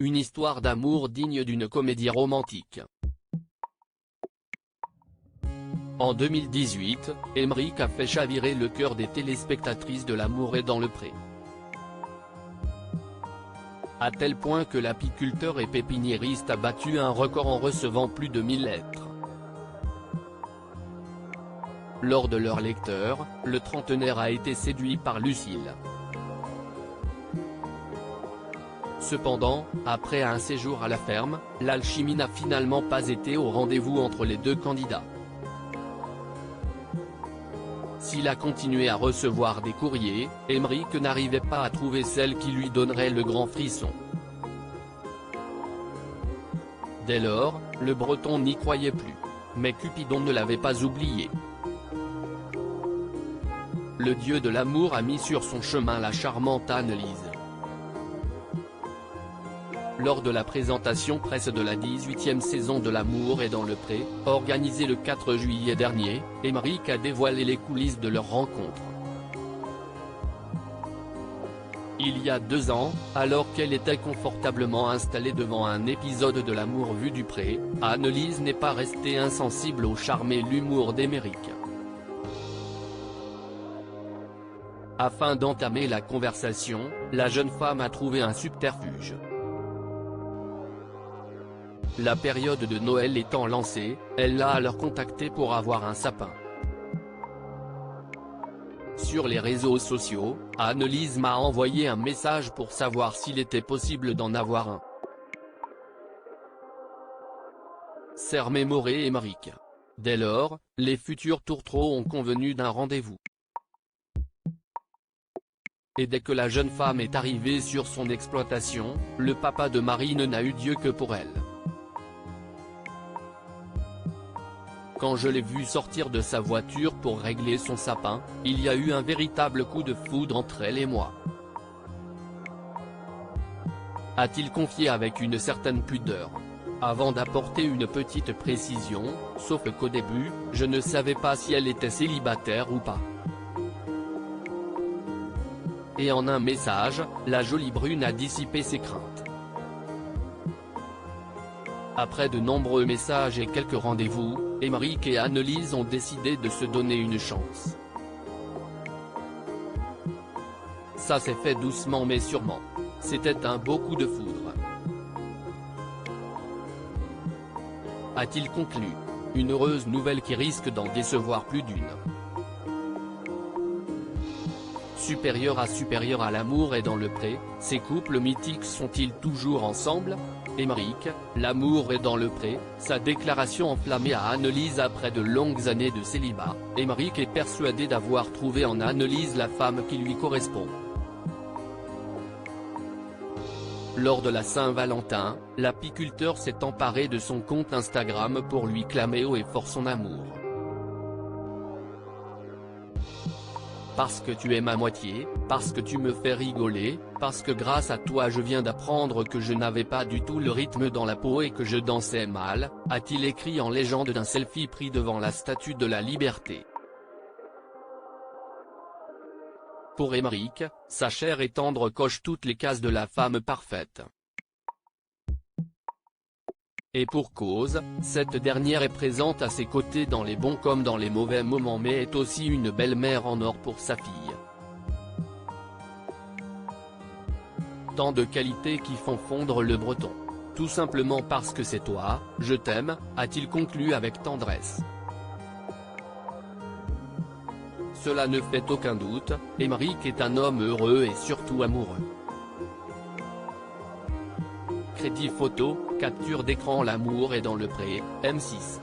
une histoire d'amour digne d'une comédie romantique. En 2018, Emmerich a fait chavirer le cœur des téléspectatrices de L'amour est dans le pré. À tel point que l'apiculteur et pépiniériste a battu un record en recevant plus de 1000 lettres. Lors de leur lecture, le trentenaire a été séduit par Lucille. Cependant, après un séjour à la ferme, l'alchimie n'a finalement pas été au rendez-vous entre les deux candidats. S'il a continué à recevoir des courriers, Emmerich n'arrivait pas à trouver celle qui lui donnerait le grand frisson. Dès lors, le Breton n'y croyait plus. Mais Cupidon ne l'avait pas oublié. Le dieu de l'amour a mis sur son chemin la charmante Anne-Lise. Lors de la présentation presse de la 18e saison de L'amour est dans le pré, organisée le 4 juillet dernier, Emmerich a dévoilé les coulisses de leur rencontre. Il y a 2 ans, alors qu'elle était confortablement installée devant un épisode de L'amour vu du pré, Anne-Lise n'est pas restée insensible au charme et l'humour d'Emmerich. Afin d'entamer la conversation, la jeune femme a trouvé un subterfuge. La période de Noël étant lancée, elle l'a alors contacté pour avoir un sapin. Sur les réseaux sociaux, Anne-Lise m'a envoyé un message pour savoir s'il était possible d'en avoir un. S'est remémoré Emmerich. Dès lors, les futurs tourtereaux ont convenu d'un rendez-vous. Et dès que la jeune femme est arrivée sur son exploitation, le papa de Marine n'a eu Dieu que pour elle. Quand je l'ai vu sortir de sa voiture pour régler son sapin, il y a eu un véritable coup de foudre entre elle et moi. A-t-il confié avec une certaine pudeur. Avant d'apporter une petite précision, sauf qu'au début, je ne savais pas si elle était célibataire ou pas. Et en un message, la jolie brune a dissipé ses craintes. Après de nombreux messages et quelques rendez-vous, Emmerich et Anne-Lise ont décidé de se donner une chance. Ça s'est fait doucement mais sûrement. C'était un beau coup de foudre. A-t-il conclu. Une heureuse nouvelle qui risque d'en décevoir plus d'une. Supérieur à L'amour est dans le pré, ces couples mythiques sont-ils toujours ensemble? Emmerich, L'amour est dans le pré, sa déclaration enflammée à Anne-Lise après de longues années de célibat, Emmerich est persuadé d'avoir trouvé en Anne-Lise la femme qui lui correspond. Lors de la Saint-Valentin, l'apiculteur s'est emparé de son compte Instagram pour lui clamer haut et fort son amour. Parce que tu es ma moitié, parce que tu me fais rigoler, parce que grâce à toi je viens d'apprendre que je n'avais pas du tout le rythme dans la peau et que je dansais mal, a-t-il écrit en légende d'un selfie pris devant la Statue de la Liberté. Pour Emmerich, sa chère et tendre coche toutes les cases de la femme parfaite. Et pour cause, cette dernière est présente à ses côtés dans les bons comme dans les mauvais moments mais est aussi une belle-mère en or pour sa fille. Tant de qualités qui font fondre le Breton. Tout simplement parce que c'est toi, je t'aime, a-t-il conclu avec tendresse. Cela ne fait aucun doute, Emmerich est un homme heureux et surtout amoureux. Crédit photo, capture d'écran L'amour est dans le pré, M6.